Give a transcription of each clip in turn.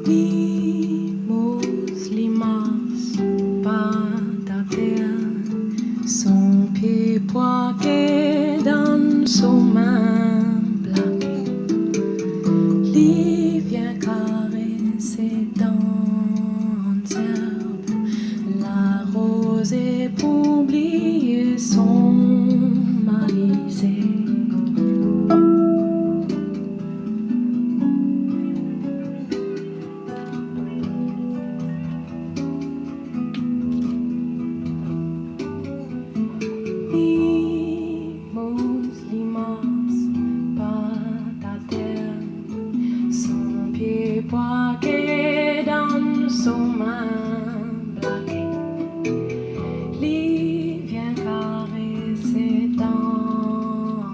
Limos, limas, patater, son pied poiqué dans son main plaquée. Lui vient caresser dans l'herbe, la rosée pour oublier son maïsé. Limos, limas, patater, son pied poiqué dans son main plaquée. Lui vient caresser dans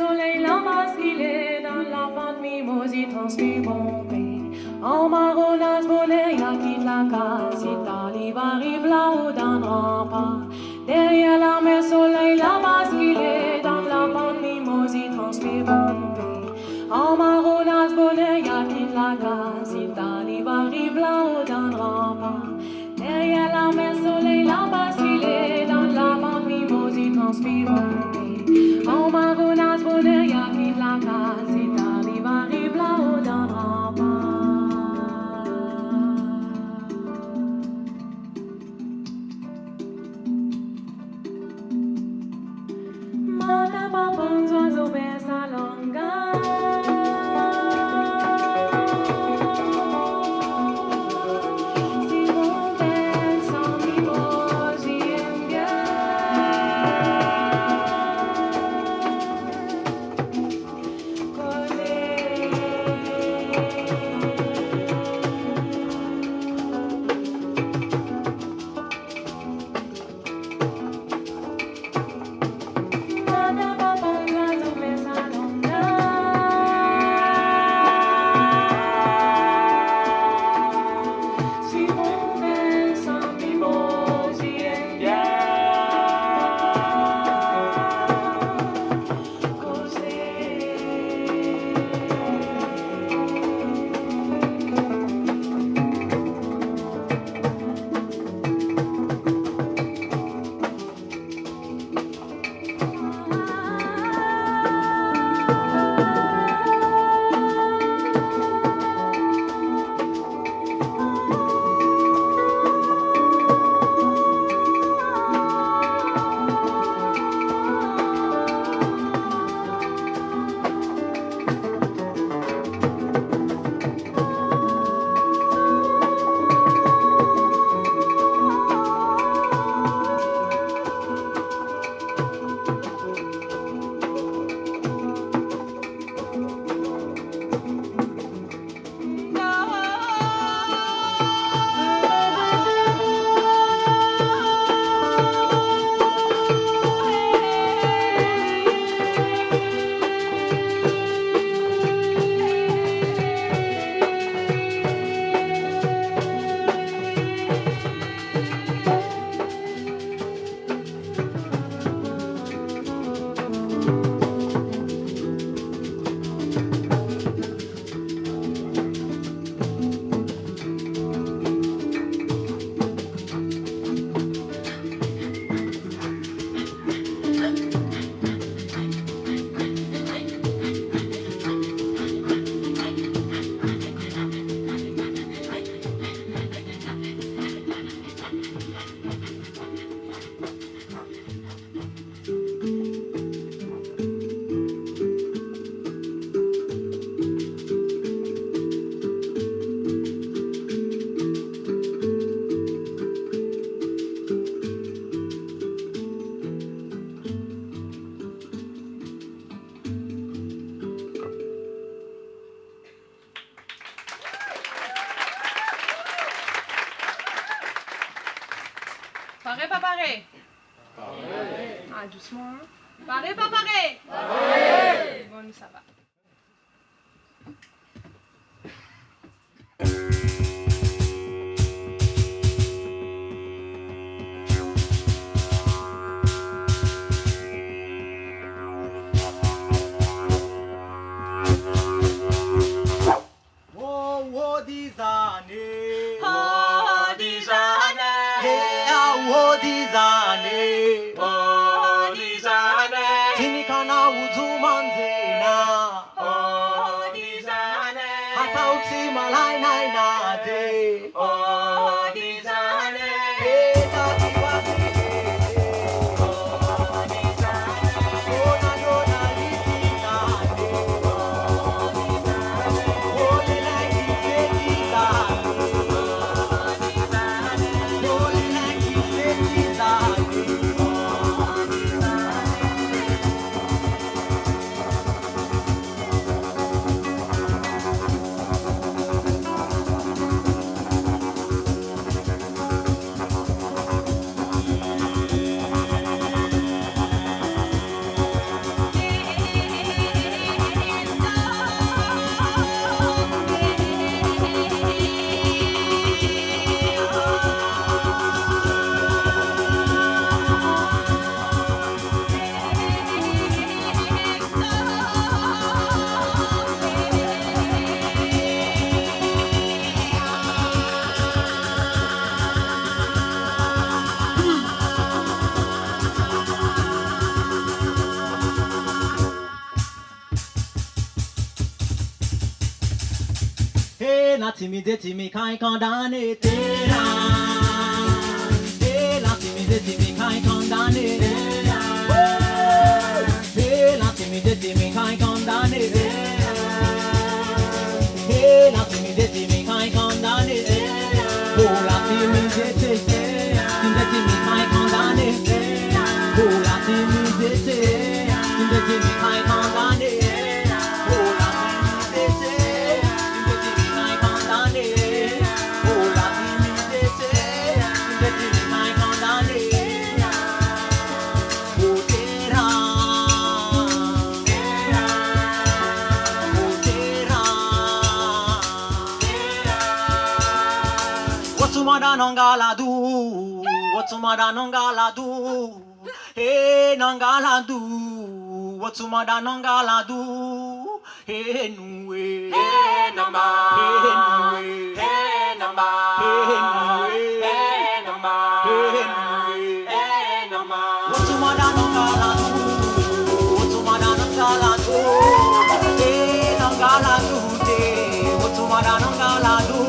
soleil l'a basculé dans la pente mimosie transpirompée. En marronnasse bonnet, y'a quitte la case, il t'arrive, arrive là-haut dans le rempart. Derrière la mer, soleil l'a basculé dans la pente mimosie transpirompée. En marronnasse bonnet, y'a quitte la case, il t'arrive, arrive là-haut dans le rempart. Derrière la mer, soleil l'a basculé dans la pente mimosie transpirompée. En marronnasse bonnet, y'a quitte la case, il t'arrive, arrive là-haut dans le rempart. Mata papon oiseau baisse sa longueur. Si mon bel sans mi-beau, j'y aime bien. Causer. Mata papon oiseau baisse sa longueur. Si mon bel sans mi-beau, j'y aime bien. Pareil, pas pareil? Pareil. Ah, doucement. Hein? Pareil, pas pareil? Pareil. Bon, ça va. Malai nai na la timidité me quand condamné terra. La timidité me quand condamné. La timidité me quand condamné. La timidité me quand condamné. Oh la timidité, timidité me quand condamné. Oh la timidité, timidité me quand condamné. Oh la timidité, timidité me quand condamné. Oh la timidité, timidité me quand condamné. Oh terra, oh terra. Watsumada nangaladu, watsumada nangaladu, hey nangaladu, watsumada nangaladu, hey nuwe, hey nama, hey nuwe, hey nama, hey nuwe, hey nama, hey nuwe, hey nama. Watsumada nangaladu, watsumada nangaladu, hey nangaladu, watsumada nangaladu.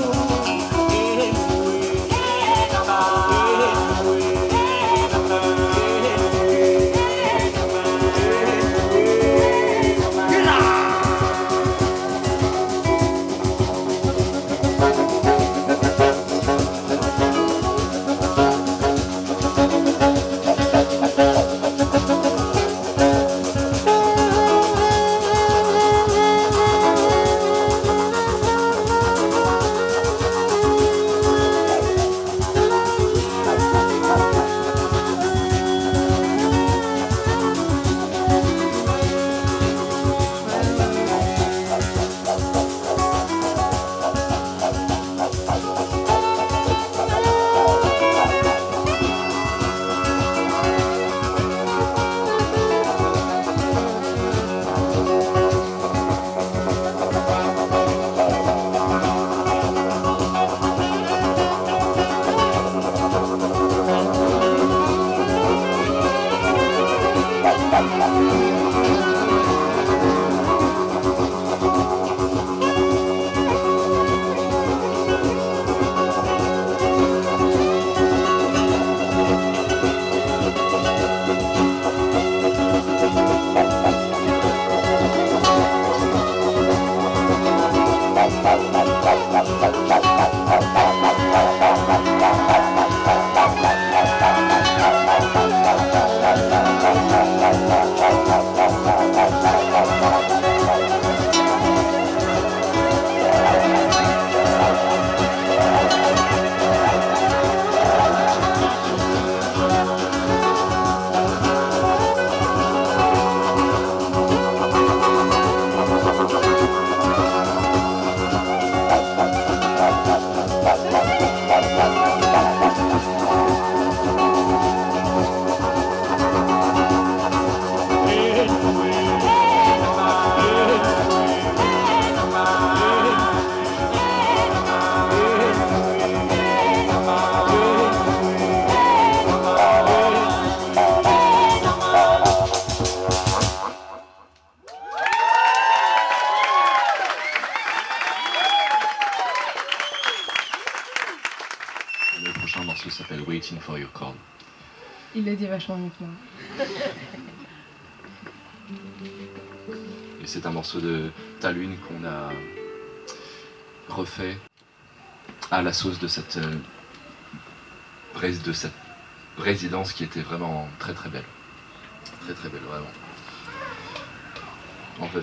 Le prochain morceau s'appelle Waiting for Your Call. Il le dit vachement mieux que moi. Et c'est un morceau de Talune qu'on a refait à la sauce de cette résidence qui était vraiment très très belle. Très très belle, vraiment. En fait,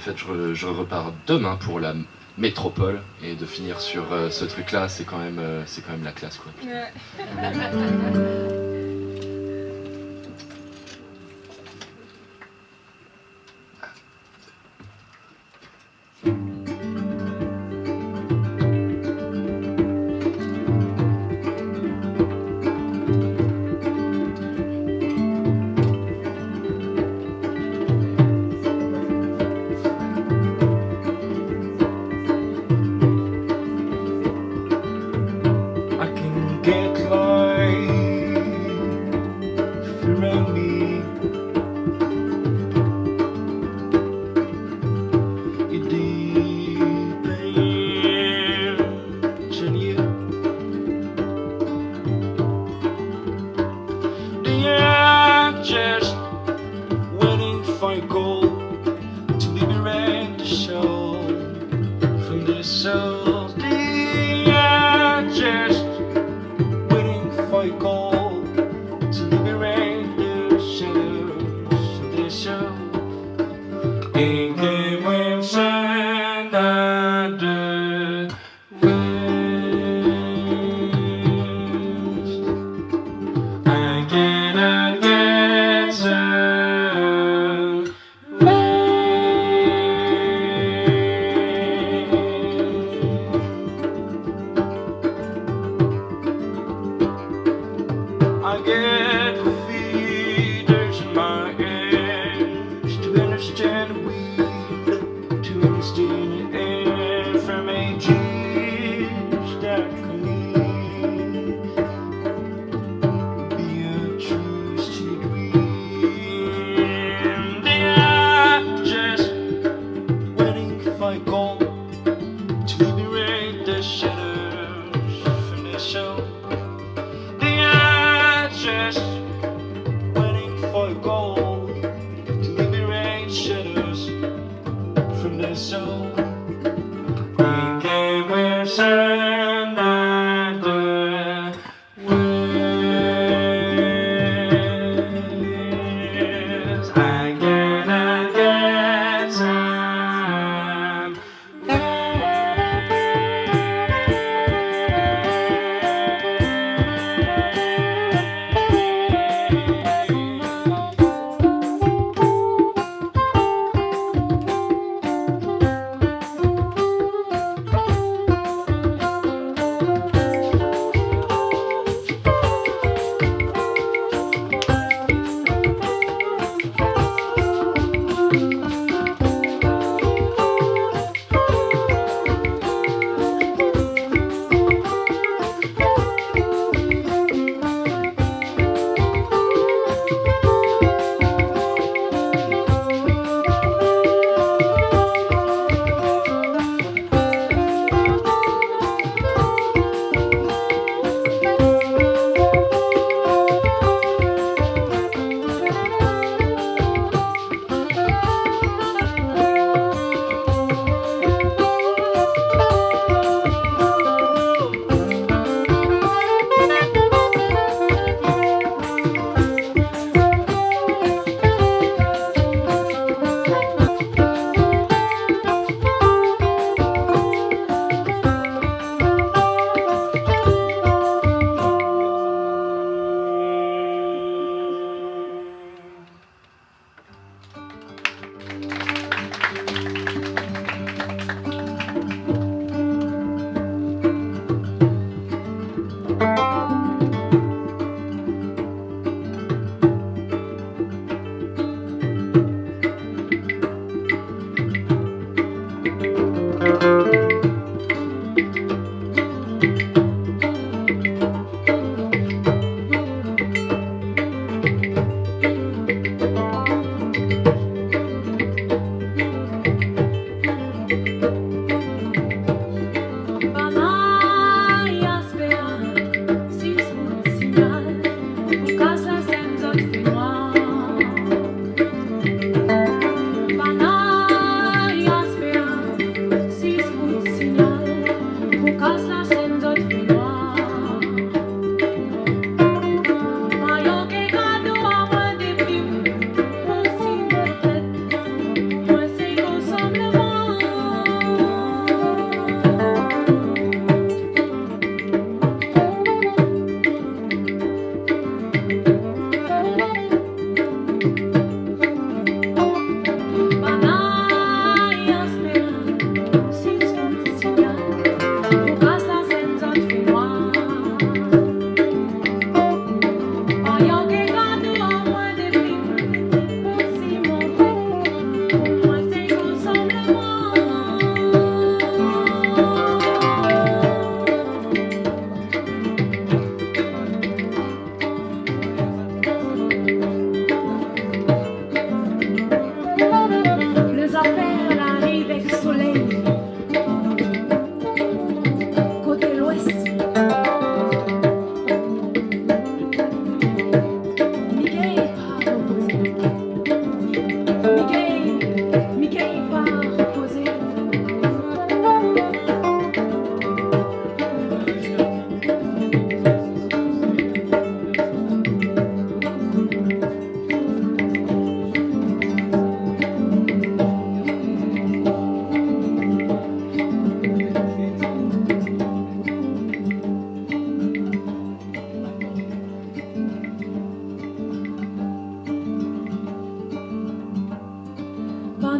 je repars demain pour la métropole et de finir sur ce truc-là, c'est quand même la classe, quoi. Ouais. Get light I get feeders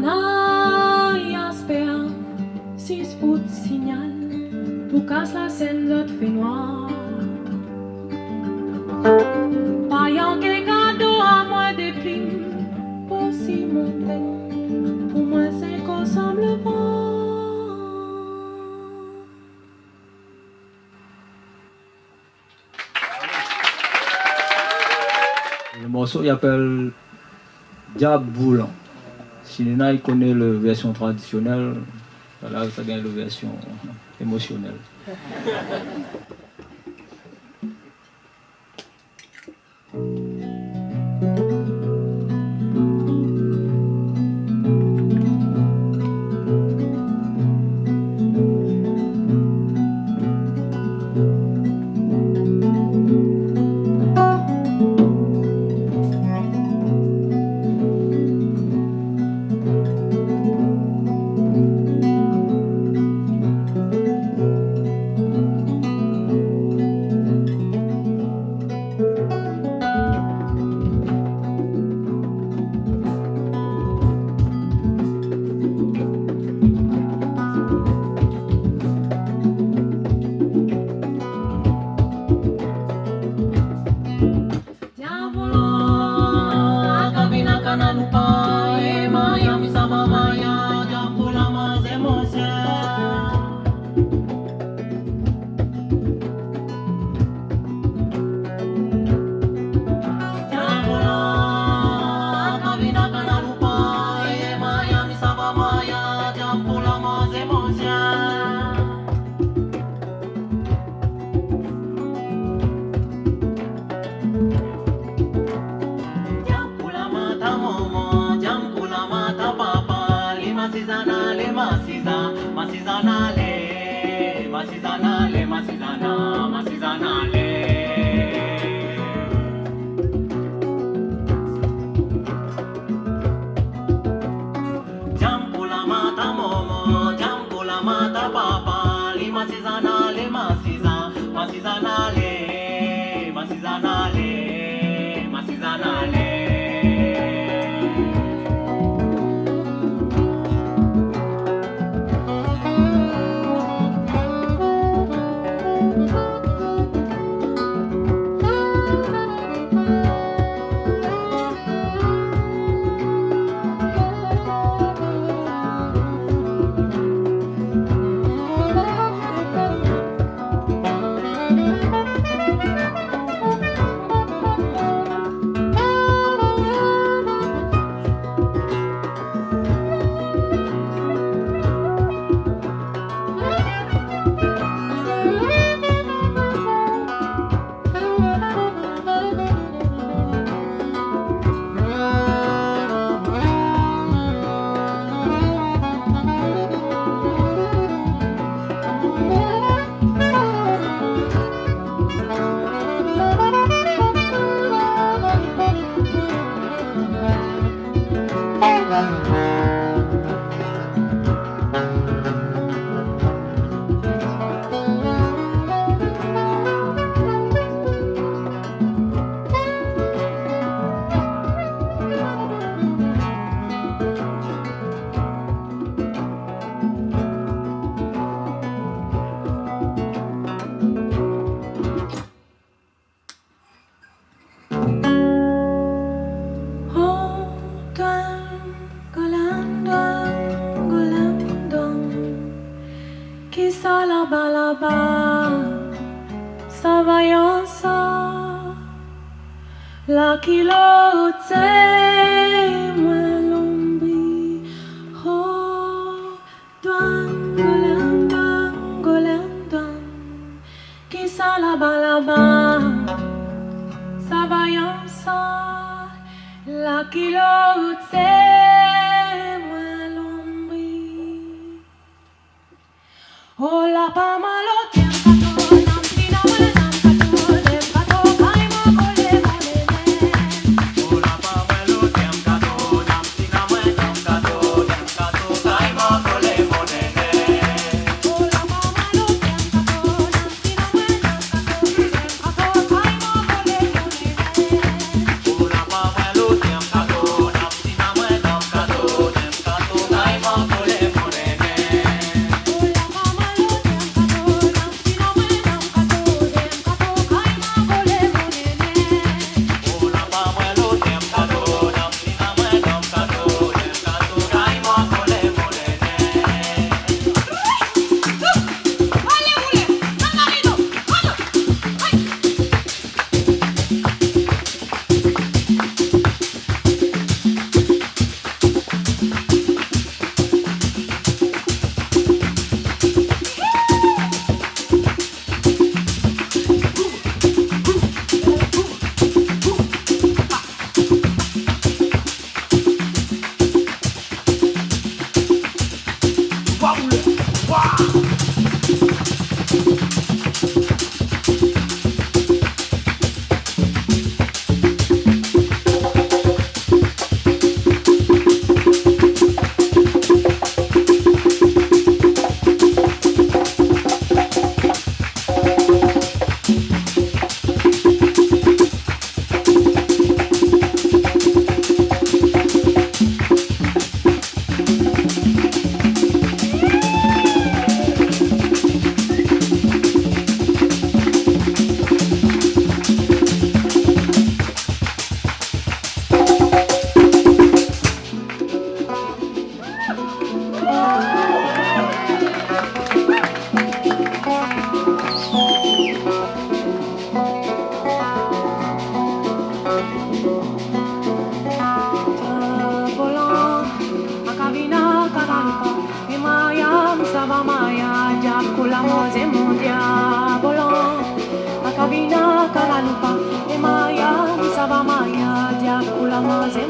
Havana, Jasper, 6 août signal, pour casse la scène de fait noir. Pas y'en que cadeau à moi des primes, pour si monter, pour moi c'est qu'on semble pas. Le morceau il appelle Diable Boulant. Si Nina il connaît la version traditionnelle, là ça gagne la version émotionnelle. La kilote mwelumbi ho duan golen duan kisa la balaba savayansa la kilote mwelumbi ho la pamalo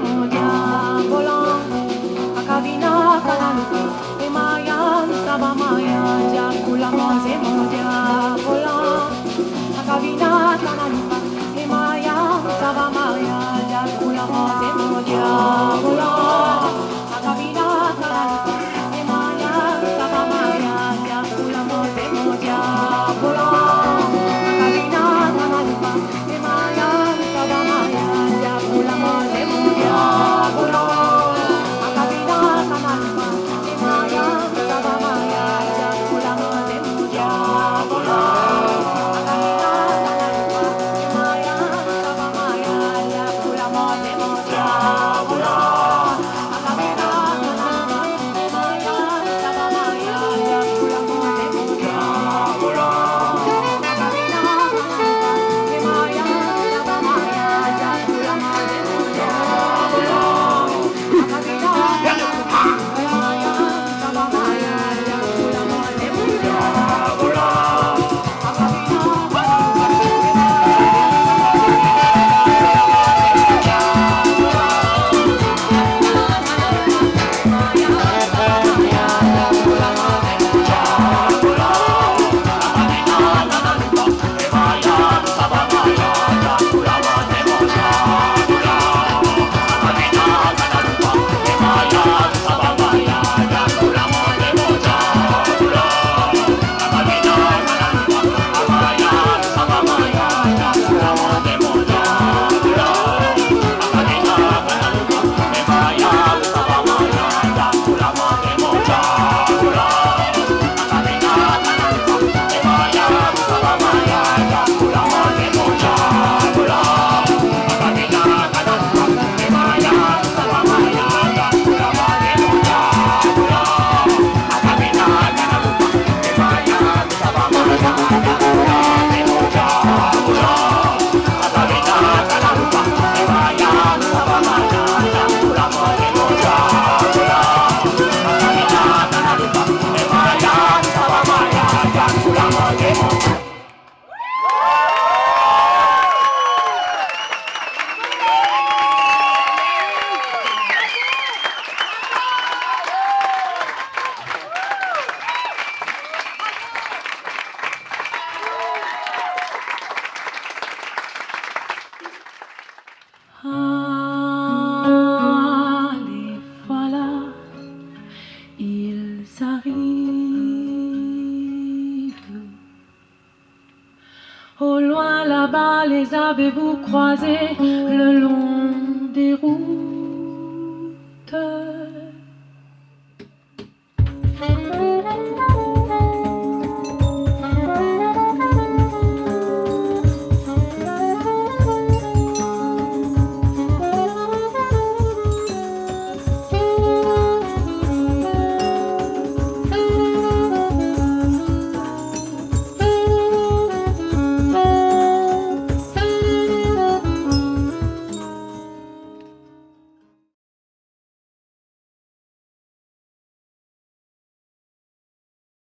mon diavolant. Akabina kanaluka, emayan sabamaya, jakula moze mon diavolant. Akabina kanaluka, emayan sabamaya, jakula moze mon diavolant. Akabina kanaluka, emayan sabamaya, jakula moze mon diavolant. Akabina kanaluka, emayan sabamaya, jakula moze mon diavolant. Akabina kanaluka, emayan sabamaya, jakula moze mon diavolant. Akabina kanaluka, emayan sabamaya, jakula moze mon diavolant. Akabina kanaluka, emayan sabamaya, jakula moze mon diavolant. Akabina kanaluka, emayan sabamaya, jakula moze mon diavolant. Akabina kanaluka, emayan sabamaya, jakula moze mon diavolant. Akabina allez, voilà, ils arrivent. Au loin là-bas, les avez-vous croisés le long des routes?